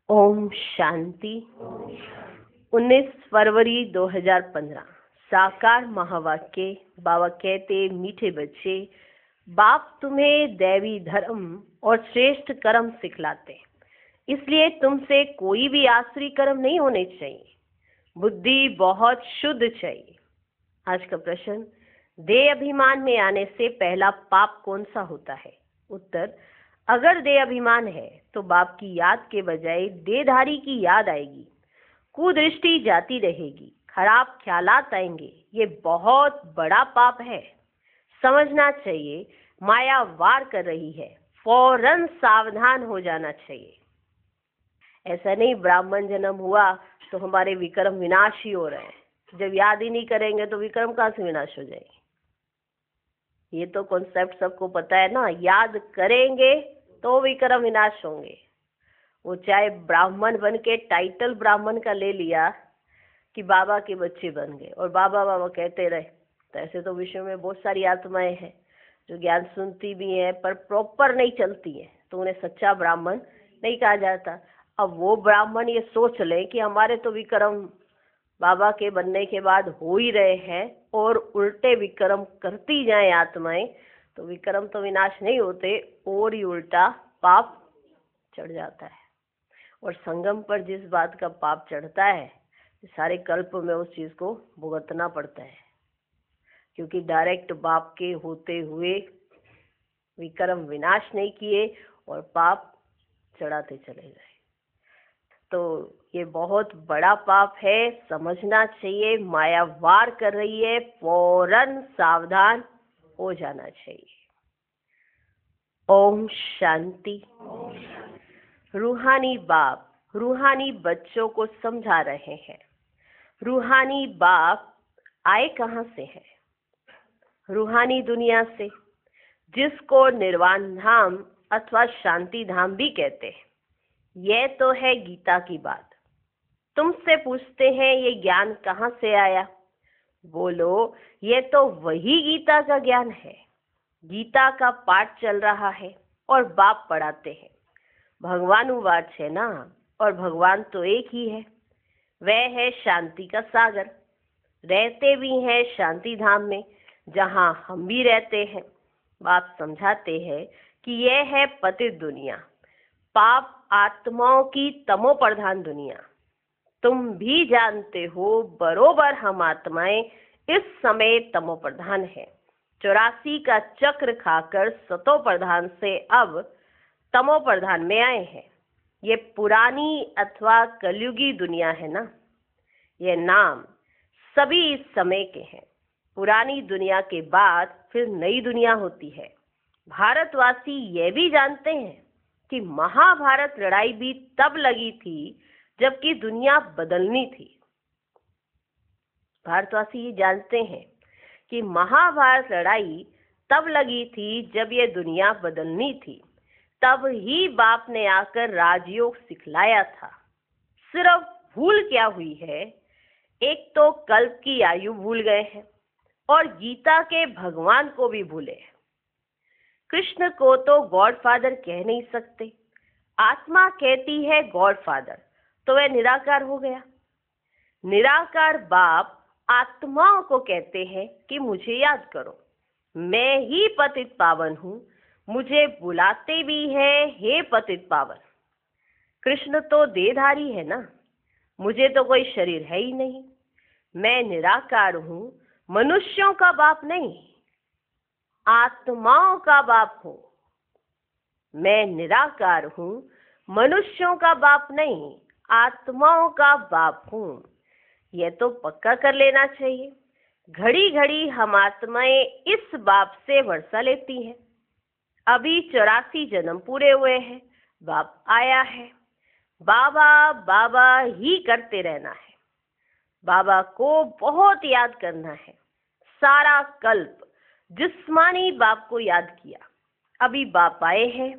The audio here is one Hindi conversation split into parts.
ओम शांति। 19 फरवरी 2015 साकार महावाक्य। बाबा कहते, मीठे बच्चे, बाप तुम्हें दैवी धर्म और श्रेष्ठ कर्म सिखलाते, इसलिए तुमसे कोई भी आसुरी कर्म नहीं होने चाहिए। बुद्धि बहुत शुद्ध चाहिए। आज का प्रश्न, देह अभिमान में आने से पहला पाप कौन सा होता है? उत्तर, अगर देह अभिमान है तो बाप की याद के बजाय देहधारी की याद आएगी, कुदृष्टि जाती रहेगी, खराब ख्यालात आएंगे। ये बहुत बड़ा पाप है, समझना चाहिए। माया वार कर रही है, फौरन सावधान हो जाना चाहिए। ऐसा नहीं ब्राह्मण जन्म हुआ तो हमारे विक्रम विनाश ही हो रहे हैं। जब याद ही नहीं करेंगे तो विक्रम कहाँ से विनाश हो जाएंगे? ये तो कॉन्सेप्ट सबको पता है ना। याद करेंगे तो विक्रम विनाश होंगे। वो चाहे ब्राह्मण बन के टाइटल ब्राह्मण का ले लिया कि बाबा के बच्चे बन गए और बाबा बाबा कहते रहे, तो ऐसे तो विश्व में बहुत सारी आत्माएं हैं जो ज्ञान सुनती भी हैं पर प्रॉपर नहीं चलती हैं, तो उन्हें सच्चा ब्राह्मण नहीं कहा जाता। अब वो ब्राह्मण ये सोच ले कि हमारे तो विक्रम बाबा के बनने के बाद हो ही रहे हैं और उल्टे विक्रम करती जाए आत्माएं, तो विक्रम तो विनाश नहीं होते और ही उल्टा पाप चढ़ जाता है। और संगम पर जिस बात का पाप चढ़ता है, सारे कल्प में उस चीज को भुगतना पड़ता है, क्योंकि डायरेक्ट बाप के होते हुए विक्रम विनाश नहीं किए और पाप चढ़ाते चले गए। तो ये बहुत बड़ा पाप है, समझना चाहिए। माया वार कर रही है, फौरन सावधान हो जाना चाहिए। ओम शांति। रूहानी बाप रूहानी बच्चों को समझा रहे हैं। रूहानी बाप आए कहाँ से हैं? रूहानी दुनिया से, जिसको निर्वाण धाम अथवा शांति धाम भी कहते हैं। यह तो है गीता की बात। तुमसे पूछते हैं ये ज्ञान कहाँ से आया? बोलो, ये तो वही गीता का ज्ञान है। गीता का पाठ चल रहा है और बाप पढ़ाते हैं। भगवानुवाच है ना, और भगवान तो एक ही है। वह है शांति का सागर। रहते भी हैं शांति धाम में, जहाँ हम भी रहते हैं। बाप समझाते हैं कि यह है पतित दुनिया, पाप आत्माओं की तमो प्रधान दुनिया। तुम भी जानते हो बरोबर हम आत्माएं इस समय तमो प्रधान है। 84 का चक्र खाकर सतो प्रधान से अब तमो प्रधान में आए हैं। ये पुरानी अथवा कलयुगी दुनिया है ना। ये नाम सभी इस समय के हैं। पुरानी दुनिया के बाद फिर नई दुनिया होती है। भारतवासी ये भी जानते हैं कि महाभारत लड़ाई भी तब लगी थी जबकि दुनिया बदलनी थी। भारतवासी ये जानते हैं कि महाभारत लड़ाई तब लगी थी जब ये दुनिया बदलनी थी। तब ही बाप ने आकर राजयोग सिखलाया था। सिर्फ भूल क्या हुई है, एक तो कल्प की आयु भूल गए हैं और गीता के भगवान को भी भूले। कृष्ण को तो गॉड फादर कह नहीं सकते। आत्मा कहती है गॉड फादर, तो वह निराकार हो गया। निराकार बाप आत्माओं को कहते हैं कि मुझे याद करो, मैं ही पतित पावन हूँ। मुझे बुलाते भी है, हे पतित पावन। कृष्ण तो देहधारी है ना, मुझे तो कोई शरीर है ही नहीं। मैं निराकार हूँ, मनुष्यों का बाप नहीं, आत्माओं का बाप हूँ। मैं निराकार हूँ, मनुष्यों का बाप नहीं, आत्माओं का बाप हूँ। यह तो पक्का कर लेना चाहिए। घड़ी घड़ी हम आत्माएं इस बाप से वर्षा लेती हैं। अभी 84 जन्म पूरे हुए हैं, बाप आया है। बाबा बाबा ही करते रहना है। बाबा को बहुत याद करना है। सारा कल्प जिस्मानी बाप को याद किया। अभी बाप आए हैं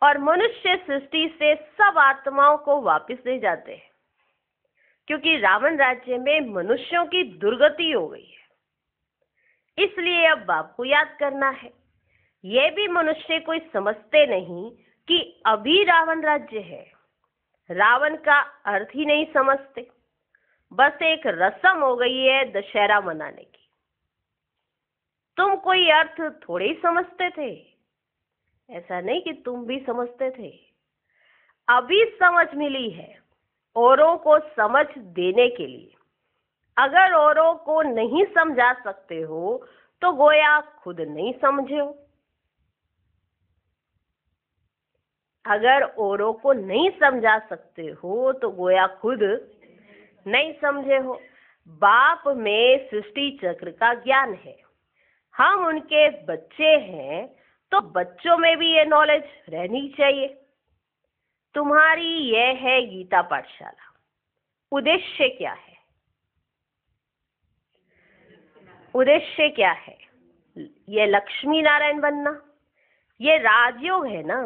और मनुष्य सृष्टि से सब आत्माओं को वापस ले जाते हैं, क्योंकि रावण राज्य में मनुष्यों की दुर्गति हो गई है। इसलिए अब बाप को याद करना है। यह भी मनुष्य कोई समझते नहीं कि अभी रावण राज्य है। रावण का अर्थ ही नहीं समझते। बस एक रस्म हो गई है दशहरा मनाने की। तुम कोई अर्थ थोड़े ही समझते थे। ऐसा नहीं कि तुम भी समझते थे, अभी समझ मिली है औरों को समझ देने के लिए। अगर औरों को नहीं समझा सकते हो तो गोया खुद नहीं समझे हो। अगर औरों को नहीं समझा सकते हो तो गोया खुद नहीं समझे हो। बाप में सृष्टि चक्र का ज्ञान है, हम उनके बच्चे हैं, तो बच्चों में भी ये नॉलेज रहनी चाहिए। तुम्हारी यह है गीता पाठशाला। उद्देश्य क्या है? उद्देश्य क्या है? ये लक्ष्मी नारायण बनना, ये राजयोग है ना।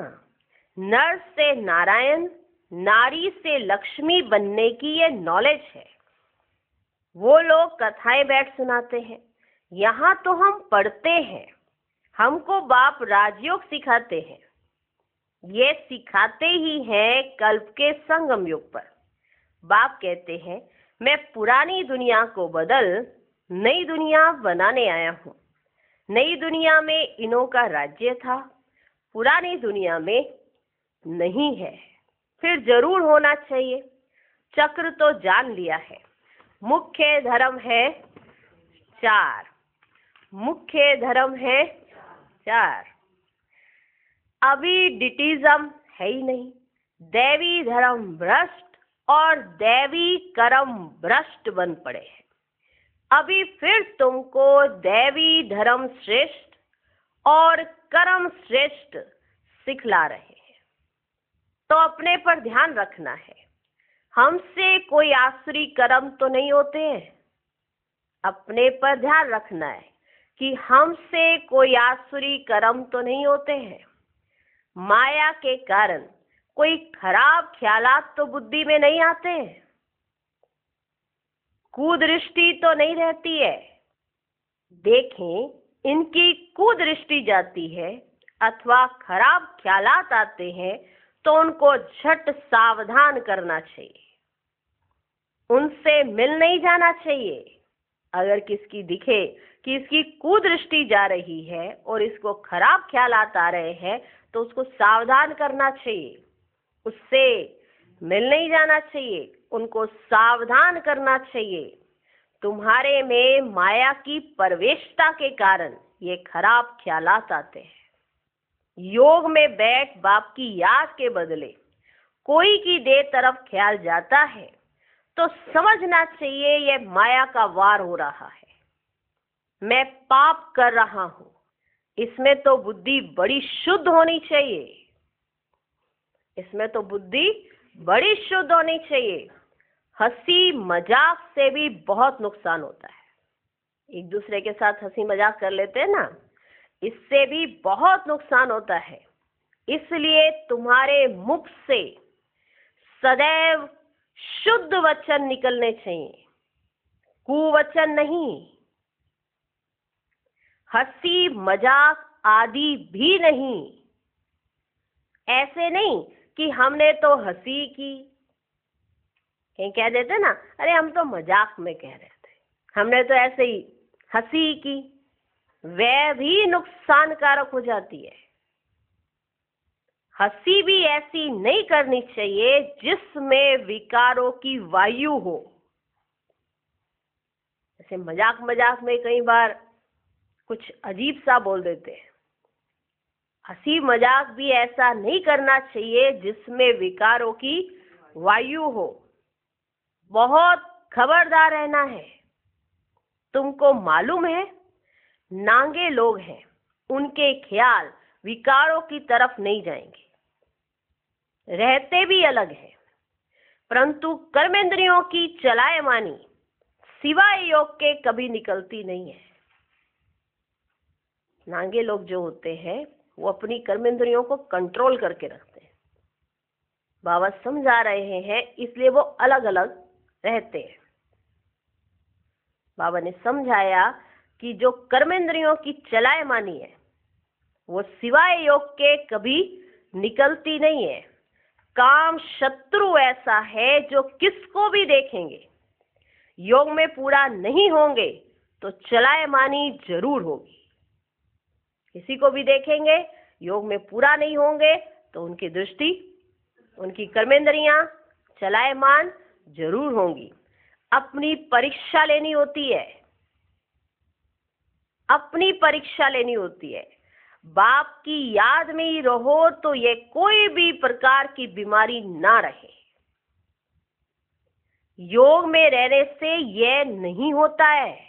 नर से नारायण, नारी से लक्ष्मी बनने की ये नॉलेज है। वो लोग कथाएं बैठ सुनाते हैं, यहाँ तो हम पढ़ते हैं। हमको बाप राजयोग सिखाते हैं। ये सिखाते ही हैं कल्प के संगम युग पर। बाप कहते हैं मैं पुरानी दुनिया को बदल नई दुनिया बनाने आया हूँ। नई दुनिया में इनों का राज्य था, पुरानी दुनिया में नहीं है। फिर जरूर होना चाहिए। चक्र तो जान लिया है। मुख्य धर्म है 4। मुख्य धर्म है 4। अभी डिटिज्म है ही नहीं। दैवी धर्म भ्रष्ट और दैवी कर्म भ्रष्ट बन पड़े हैं। अभी फिर तुमको दैवी धर्म श्रेष्ठ और कर्म श्रेष्ठ सिखला रहे हैं, तो अपने पर ध्यान रखना है। हमसे कोई आसुरी कर्म तो नहीं होते हैं। अपने पर ध्यान रखना है कि हमसे कोई आसुरी कर्म तो नहीं होते हैं। माया के कारण कोई खराब ख्यालात तो बुद्धि में नहीं आते हैं। कुदृष्टि तो नहीं रहती है। देखें, इनकी कुदृष्टि जाती है अथवा खराब ख्यालात आते हैं तो उनको झट सावधान करना चाहिए। उनसे मिल नहीं जाना चाहिए। अगर किसकी दिखे कि इसकी कुदृष्टि जा रही है और इसको खराब ख्यालात आ रहे हैं तो उसको सावधान करना चाहिए। उससे मिल नहीं जाना चाहिए, उनको सावधान करना चाहिए। तुम्हारे में माया की प्रवेशता के कारण ये खराब ख्यालात आते हैं। योग में बैठ बाप की याद के बदले कोई की देह तरफ ख्याल जाता है तो समझना चाहिए ये माया का वार हो रहा है। मैं पाप कर रहा हूं। इसमें तो बुद्धि बड़ी शुद्ध होनी चाहिए। इसमें तो बुद्धि बड़ी शुद्ध होनी चाहिए। हंसी मजाक से भी बहुत नुकसान होता है। एक दूसरे के साथ हंसी मजाक कर लेते हैं ना, इससे भी बहुत नुकसान होता है। इसलिए तुम्हारे मुख से सदैव शुद्ध वचन निकलने चाहिए, कुवचन नहीं। हंसी मजाक आदि भी नहीं। ऐसे नहीं कि हमने तो हंसी की, कहीं कह देते ना, अरे हम तो मजाक में कह रहे थे, हमने तो ऐसे ही हंसी की। वह भी नुकसानकारक हो जाती है। हंसी भी ऐसी नहीं करनी चाहिए जिसमें विकारों की वायु हो। जैसे मजाक मजाक में कई बार कुछ अजीब सा बोल देते हैं। हंसी मजाक भी ऐसा नहीं करना चाहिए जिसमें विकारों की वायु हो। बहुत खबरदार रहना है। तुमको मालूम है नांगे लोग हैं, उनके ख्याल विकारों की तरफ नहीं जाएंगे। रहते भी अलग है, परंतु कर्मेंद्रियों की चलायमानी सिवाय योग के कभी निकलती नहीं है। नांगे लोग जो होते हैं वो अपनी कर्मेंद्रियों को कंट्रोल करके रखते हैं। बाबा समझा रहे हैं, इसलिए वो अलग अलग रहते हैं। बाबा ने समझाया कि जो कर्मेंद्रियों की चलायमानी है वो सिवाय योग के कभी निकलती नहीं है। काम शत्रु ऐसा है जो किसको भी देखेंगे योग में पूरा नहीं होंगे तो चलायमानी जरूर होगी। किसी को भी देखेंगे योग में पूरा नहीं होंगे तो उनकी दृष्टि, उनकी कर्मेंद्रियां चलायमान जरूर होंगी। अपनी परीक्षा लेनी होती है, अपनी परीक्षा लेनी होती है। बाप की याद में ही रहो तो ये कोई भी प्रकार की बीमारी ना रहे। योग में रहने से यह नहीं होता है।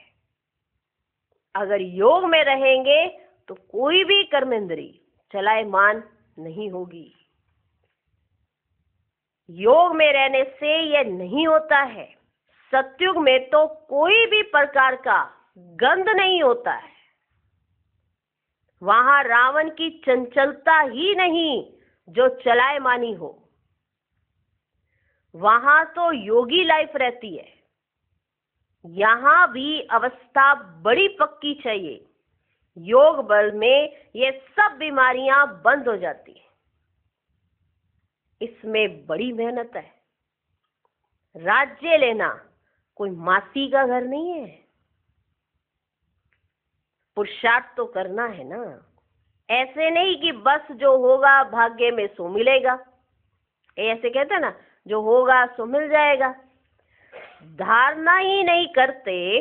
अगर योग में रहेंगे तो कोई भी कर्मेंद्री चलायमान नहीं होगी। योग में रहने से यह नहीं होता है। सतयुग में तो कोई भी प्रकार का गंध नहीं होता है। वहां रावण की चंचलता ही नहीं जो चलायमानी हो। वहां तो योगी लाइफ रहती है। यहां भी अवस्था बड़ी पक्की चाहिए। योग बल में ये सब बीमारियां बंद हो जाती हैं। इसमें बड़ी मेहनत है। राज्य लेना कोई मासी का घर नहीं है। पुरुषार्थ तो करना है ना। ऐसे नहीं कि बस जो होगा भाग्य में सो मिलेगा। ऐसे कहते हैं ना, जो होगा सो मिल जाएगा। धारणा ही नहीं करते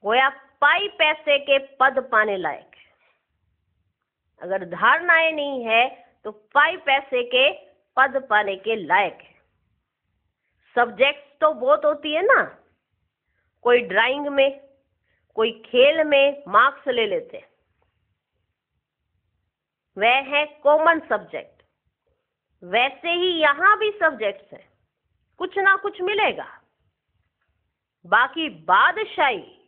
गोया पाई पैसे के पद पाने लायक है। अगर धारणाएं नहीं है तो पाई पैसे के पद पाने के लायक है। सब्जेक्ट्स तो बहुत होती है ना। कोई ड्राइंग में, कोई खेल में मार्क्स ले लेते हैं, वह है कॉमन सब्जेक्ट। वैसे ही यहां भी सब्जेक्ट्स हैं, कुछ ना कुछ मिलेगा। बाकी बादशाही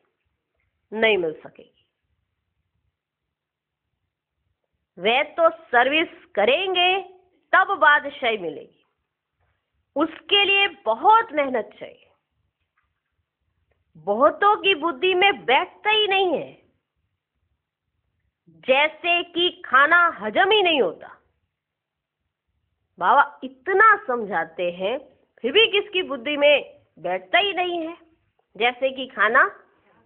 नहीं मिल सकेगी। वे तो सर्विस करेंगे तब बादशाही मिलेगी। उसके लिए बहुत मेहनत चाहिए। बहुतों की बुद्धि में बैठता ही नहीं है। जैसे कि खाना हजम ही नहीं होता। बाबा इतना समझाते हैं फिर भी किसकी बुद्धि में बैठता ही नहीं है। जैसे कि खाना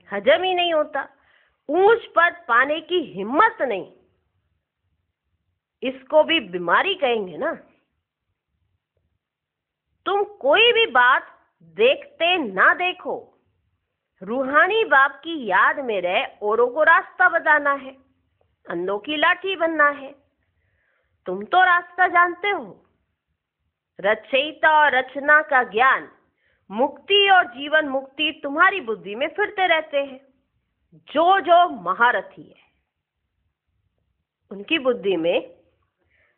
हजम ही नहीं होता। ऊंच पद पाने की हिम्मत नहीं। इसको भी बीमारी कहेंगे ना। तुम कोई भी बात देखते ना देखो, रूहानी बाप की याद में रह औरों को रास्ता बताना है, अंधों की लाठी बनना है। तुम तो रास्ता जानते हो। रचयिता और रचना का ज्ञान, मुक्ति और जीवन मुक्ति तुम्हारी बुद्धि में फिरते रहते हैं। जो जो महारथी है उनकी बुद्धि में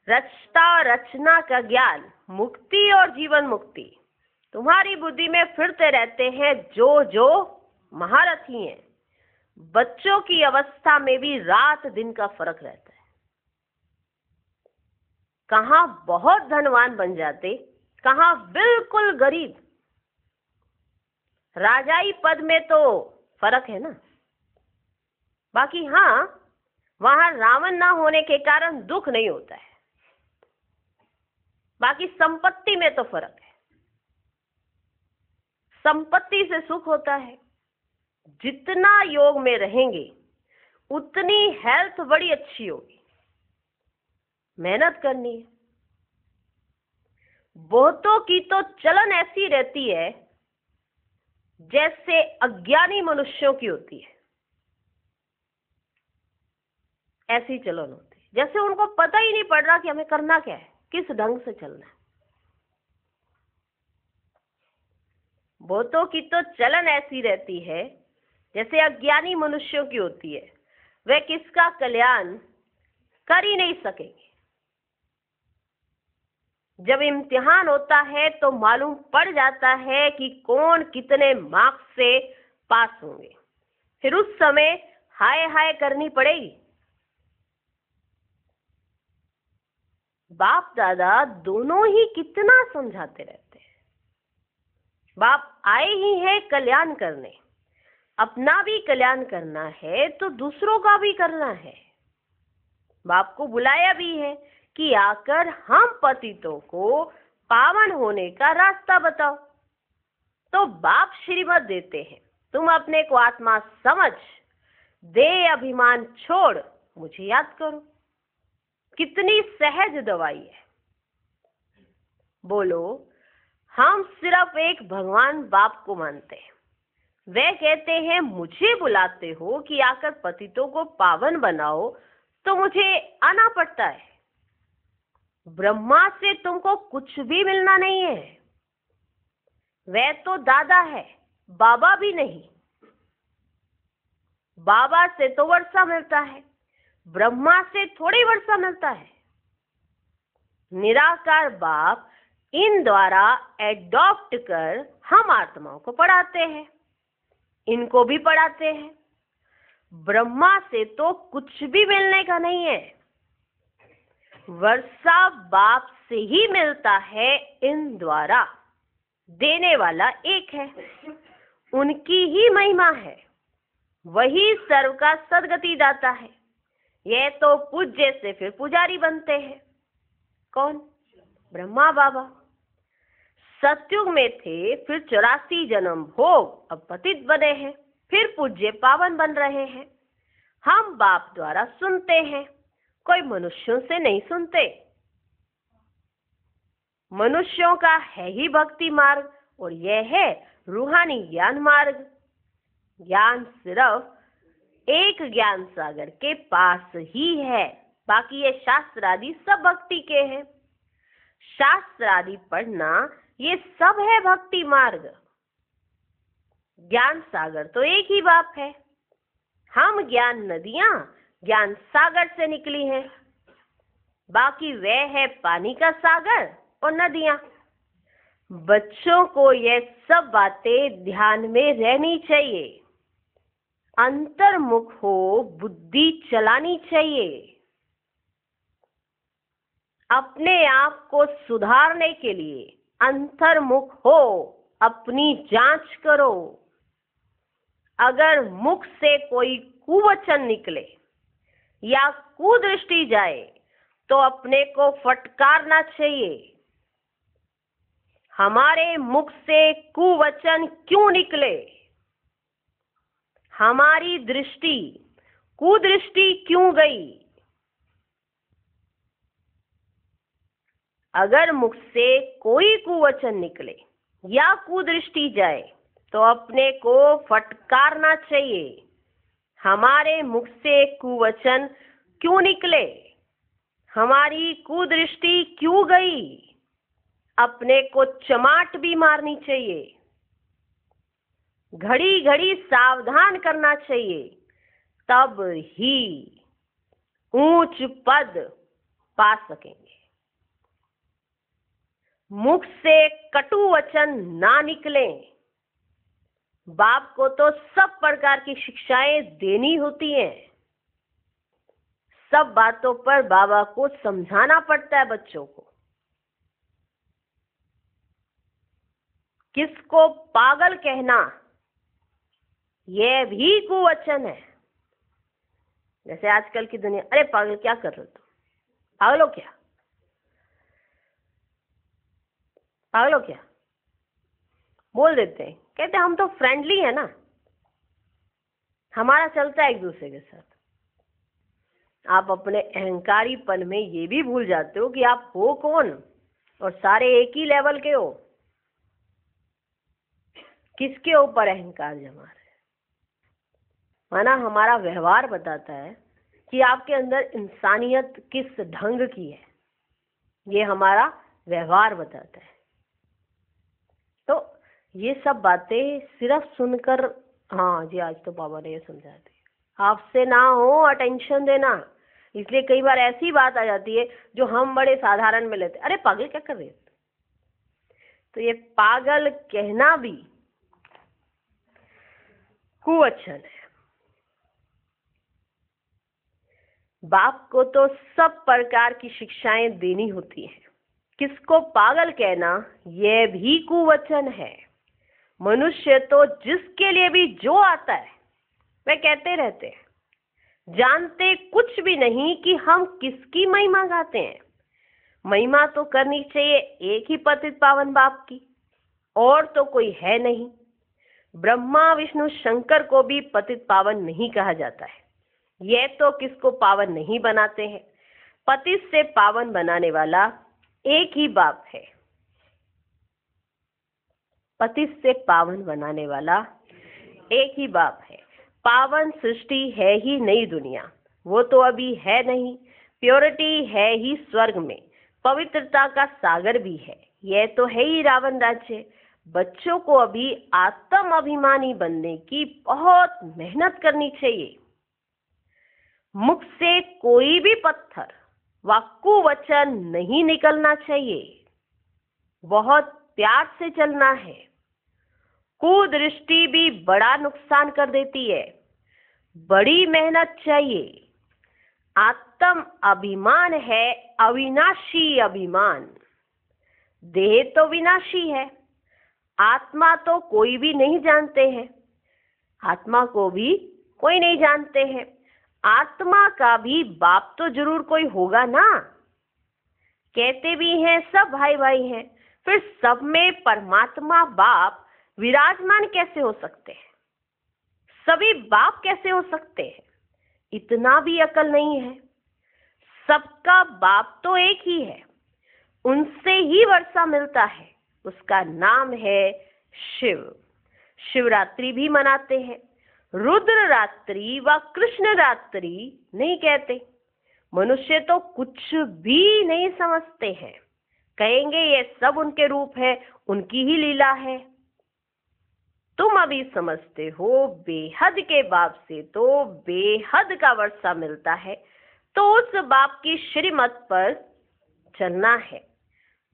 रचता और रचना का ज्ञान, मुक्ति और जीवन मुक्ति तुम्हारी बुद्धि में फिरते रहते हैं। जो जो महारथी हैं। बच्चों की अवस्था में भी रात दिन का फर्क रहता है। कहां बहुत धनवान बन जाते, कहां बिल्कुल गरीब। राजाई पद में तो फर्क है ना। बाकी हाँ, वहां रावण ना होने के कारण दुख नहीं होता है। बाकी संपत्ति में तो फर्क है। संपत्ति से सुख होता है। जितना योग में रहेंगे उतनी हेल्थ बड़ी अच्छी होगी। मेहनत करनी है। बहुतों की तो चलन ऐसी रहती है जैसे अज्ञानी मनुष्यों की होती है। ऐसी चलन होती है जैसे उनको पता ही नहीं पड़ रहा कि हमें करना क्या है, किस ढंग से चलना है। बहुतों की तो चलन ऐसी रहती है जैसे अज्ञानी मनुष्यों की होती है। वे किसका कल्याण कर ही नहीं सकेंगे। जब इम्तिहान होता है तो मालूम पड़ जाता है कि कौन कितने मार्क्स से पास होंगे। फिर उस समय हाय हाय करनी पड़ेगी। बाप दादा दोनों ही कितना समझाते रहते हैं। बाप आए ही है कल्याण करने। अपना भी कल्याण करना है तो दूसरों का भी करना है। बाप को बुलाया भी है कि आकर हम पतितों को पावन होने का रास्ता बताओ। तो बाप श्रीमत देते हैं, तुम अपने को आत्मा समझ, दे अभिमान छोड़, मुझे याद करो। कितनी सहज दवाई है। बोलो, हम सिर्फ एक भगवान बाप को मानते हैं। वे कहते हैं मुझे बुलाते हो कि आकर पतितों को पावन बनाओ, तो मुझे आना पड़ता है। ब्रह्मा से तुमको कुछ भी मिलना नहीं है। वह तो दादा है, बाबा भी नहीं। बाबा से तो वर्षा मिलता है, ब्रह्मा से थोड़ी वर्षा मिलता है। निराकार बाप इन द्वारा एडॉप्ट कर हम आत्माओं को पढ़ाते हैं, इनको भी पढ़ाते हैं। ब्रह्मा से तो कुछ भी मिलने का नहीं है। वर्षा बाप से ही मिलता है इन द्वारा। देने वाला एक है, उनकी ही महिमा है। वही सर्व का सदगति दाता है। यह तो पूज्य से फिर पुजारी बनते हैं। कौन? ब्रह्मा बाबा। सतयुग में थे, फिर 84 जन्म भोग, अब पतित बने हैं, फिर पूज्य पावन बन रहे हैं। हम बाप द्वारा सुनते हैं, कोई मनुष्यों से नहीं सुनते। मनुष्यों का है ही भक्ति मार्ग, और यह है रूहानी ज्ञान मार्ग। ज्ञान सिर्फ एक ज्ञान सागर के पास ही है। बाकी ये शास्त्र आदि सब भक्ति के हैं। शास्त्र आदि पढ़ना ये सब है भक्ति मार्ग। ज्ञान सागर तो एक ही बाप है। हम ज्ञान नदियां ज्ञान सागर से निकली हैं। बाकी वह है पानी का सागर और नदियां। बच्चों को ये सब बातें ध्यान में रहनी चाहिए। अंतर्मुख हो, बुद्धि चलानी चाहिए। अपने आप को सुधारने के लिए अंतर्मुख हो, अपनी जांच करो। अगर मुख से कोई कुवचन निकले या कुदृष्टि जाए तो अपने को फटकारना चाहिए। हमारे मुख से कुवचन क्यों निकले? हमारी दृष्टि कुदृष्टि क्यों गई? अगर मुख से कोई कुवचन निकले या कुदृष्टि जाए तो अपने को फटकारना चाहिए। हमारे मुख से कुवचन क्यों निकले? हमारी कुदृष्टि क्यों गई? अपने को चमाट भी मारनी चाहिए। घड़ी घड़ी सावधान करना चाहिए, तब ही ऊंच पद पा सकेंगे। मुख से कटु वचन ना निकले। बाप को तो सब प्रकार की शिक्षाएं देनी होती हैं। सब बातों पर बाबा को समझाना पड़ता है बच्चों को। किसको पागल कहना, यह भी कुवचन है। जैसे आजकल की दुनिया, अरे पागल क्या कर रहे हो तुम? पागल हो क्या? पागल हो क्या? बोल देते हैं। कहते हम तो फ्रेंडली है ना, हमारा चलता है एक दूसरे के साथ। आप अपने अहंकारीपन में ये भी भूल जाते हो कि आप हो कौन और सारे एक ही लेवल के हो। किसके ऊपर अहंकार जमा है? माना हमारा व्यवहार बताता है कि आपके अंदर इंसानियत किस ढंग की है। ये हमारा व्यवहार बताता है। तो ये सब बातें सिर्फ सुनकर, हाँ जी आज तो बाबा ने ये समझा दी, आपसे ना हो अटेंशन देना। इसलिए कई बार ऐसी बात आ जाती है जो हम बड़े साधारण में लेते, अरे पागल क्या कर रहे हो? तो ये पागल कहना भी कुवचन है। बाप को तो सब प्रकार की शिक्षाएं देनी होती हैं। किसको पागल कहना यह भी कुवचन है। मनुष्य तो जिसके लिए भी जो आता है वह कहते रहते हैं, जानते कुछ भी नहीं कि हम किसकी महिमा गाते हैं। महिमा तो करनी चाहिए एक ही पतित पावन बाप की, और तो कोई है नहीं। ब्रह्मा विष्णु शंकर को भी पतित पावन नहीं कहा जाता है। यह तो किसको पावन नहीं बनाते हैं। पतित से पावन बनाने वाला एक ही बाप है। पतित से पावन बनाने वाला एक ही बाप है। पावन सृष्टि है ही नई दुनिया, वो तो अभी है नहीं। प्योरिटी है ही स्वर्ग में, पवित्रता का सागर भी है। यह तो है ही रावण राज्य। बच्चों को अभी आत्म अभिमानी बनने की बहुत मेहनत करनी चाहिए। मुख से कोई भी पत्थर वाक्कु वचन नहीं निकलना चाहिए। बहुत प्यार से चलना है। कुदृष्टि भी बड़ा नुकसान कर देती है। बड़ी मेहनत चाहिए। आत्म अभिमान है अविनाशी अभिमान। देह तो विनाशी है, आत्मा तो कोई भी नहीं जानते हैं। आत्मा को भी कोई नहीं जानते हैं। आत्मा का भी बाप तो जरूर कोई होगा ना। कहते भी हैं सब भाई भाई हैं, फिर सब में परमात्मा बाप विराजमान कैसे हो सकते हैं? सभी बाप कैसे हो सकते हैं? इतना भी अकल नहीं है। सबका बाप तो एक ही है, उनसे ही वर्षा मिलता है। उसका नाम है शिव। शिवरात्रि भी मनाते हैं। रुद्र रात्रि व कृष्ण रात्रि नहीं कहते। मनुष्य तो कुछ भी नहीं समझते हैं, कहेंगे ये सब उनके रूप है, उनकी ही लीला है। तुम अभी समझते हो बेहद के बाप से तो बेहद का वर्षा मिलता है, तो उस बाप की श्रीमत पर चलना है।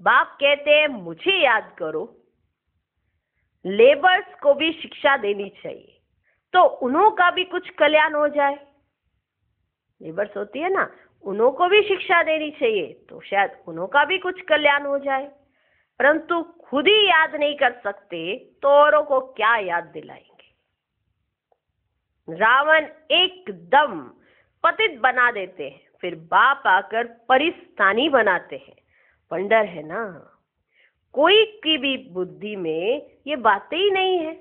बाप कहते हैं मुझे याद करो। लेबर्स को भी शिक्षा देनी चाहिए तो उन्हों का भी कुछ कल्याण हो जाए। लेबर्स होती है ना, उन्हों को भी शिक्षा देनी चाहिए तो शायद उन्हों का भी कुछ कल्याण हो जाए। परंतु खुद ही याद नहीं कर सकते तो औरों को क्या याद दिलाएंगे। रावण एकदम पतित बना देते हैं, फिर बाप आकर परिस्थानी बनाते हैं। वंडर है ना, कोई की भी बुद्धि में ये बातें ही नहीं है।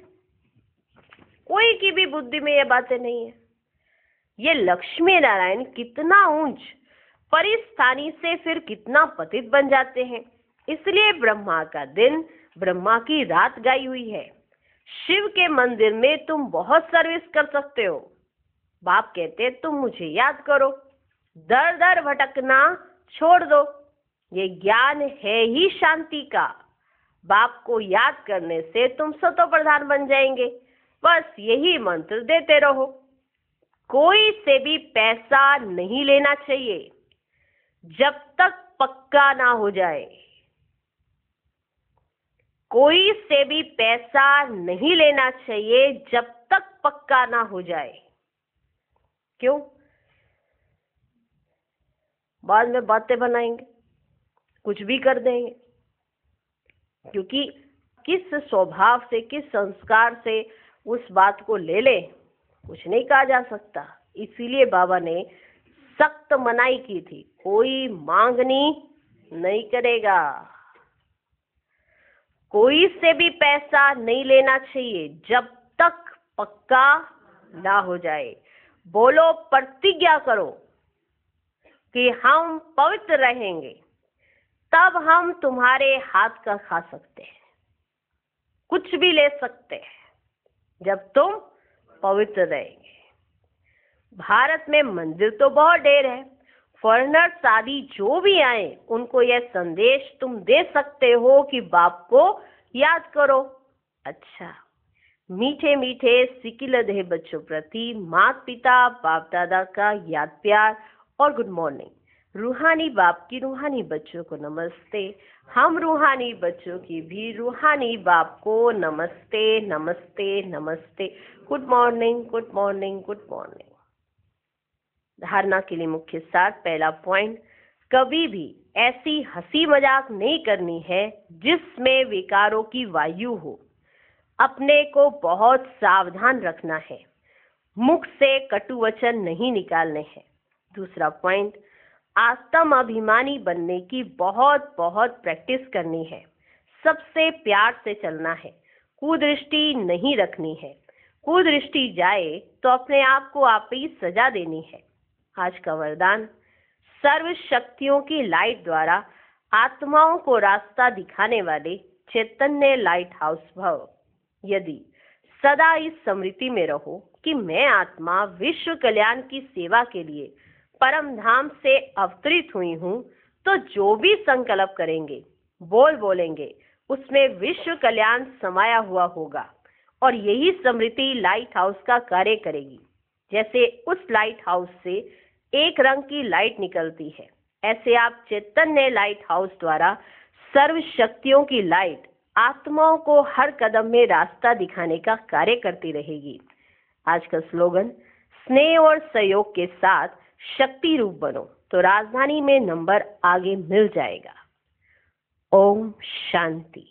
कोई की भी बुद्धि में ये बातें नहीं है। ये लक्ष्मी नारायण कितना ऊंच परिस्थानी से फिर कितना पतित बन जाते हैं। इसलिए ब्रह्मा का दिन, ब्रह्मा की रात गाई हुई है। शिव के मंदिर में तुम बहुत सर्विस कर सकते हो। बाप कहते तुम मुझे याद करो, दर दर भटकना छोड़ दो। ये ज्ञान है ही शांति का। बाप को याद करने से तुम सतो प्रधान बन जाएंगे। बस यही मंत्र देते रहो। कोई से भी पैसा नहीं लेना चाहिए जब तक पक्का ना हो जाए। कोई से भी पैसा नहीं लेना चाहिए जब तक पक्का ना हो जाए। क्यों? बाद में बातें बनाएंगे, कुछ भी कर देंगे। क्योंकि किस स्वभाव से, किस संस्कार से उस बात को ले ले, कुछ नहीं कहा जा सकता। इसीलिए बाबा ने सख्त मनाही की थी, कोई मांगनी नहीं करेगा। कोई से भी पैसा नहीं लेना चाहिए जब तक पक्का ना हो जाए। बोलो, प्रतिज्ञा करो कि हम पवित्र रहेंगे, तब हम तुम्हारे हाथ का खा सकते हैं, कुछ भी ले सकते हैं जब तुम पवित्र रहेंगे। भारत में मंदिर तो बहुत ढेर है। फॉरेनर्स आदि जो भी आए उनको यह संदेश तुम दे सकते हो कि बाप को याद करो। अच्छा, मीठे मीठे सिकिलधे बच्चों प्रति माता पिता बाप दादा का याद प्यार और गुड मॉर्निंग। रूहानी बाप की रूहानी बच्चों को नमस्ते। हम रूहानी बच्चों की भी रूहानी बाप को नमस्ते नमस्ते नमस्ते। Good morning good morning good morning. धारणा के लिए मुख्य सार। पहला पॉइंट, कभी भी ऐसी हंसी मजाक नहीं करनी है जिसमें विकारों की वायु हो। अपने को बहुत सावधान रखना है। मुख से कटु वचन नहीं निकालने हैं। दूसरा पॉइंट, आत्म अभिमानी बनने की बहुत बहुत प्रैक्टिस करनी है। सबसे प्यार से चलना है, कुदृष्टि नहीं रखनी है। कुदृष्टि जाए तो अपने आप को आप ही सजा देनी है। आज का वरदान, सर्व शक्तियों की लाइट द्वारा आत्माओं को रास्ता दिखाने वाले चैतन्य लाइट हाउस भव। यदि सदा इस स्मृति में रहो कि मैं आत्मा विश्व कल्याण की सेवा के लिए परम धाम से अवतरित हुई हूँ, तो जो भी संकल्प करेंगे, बोलेंगे, उसमें विश्व कल्याण समाया हुआ होगा और यही स्मृति लाइट हाउस का कार्य करेगी। जैसे उस लाइट हाउस से एक रंग की लाइट निकलती है, ऐसे आप चैतन्य लाइट हाउस द्वारा सर्व शक्तियों की लाइट आत्माओं को हर कदम में रास्ता दिखाने का कार्य करती रहेगी। आज का स्लोगन, स्नेह और सहयोग के साथ शक्ति रूप बनो तो राजधानी में नंबर आगे मिल जाएगा। ओम शांति।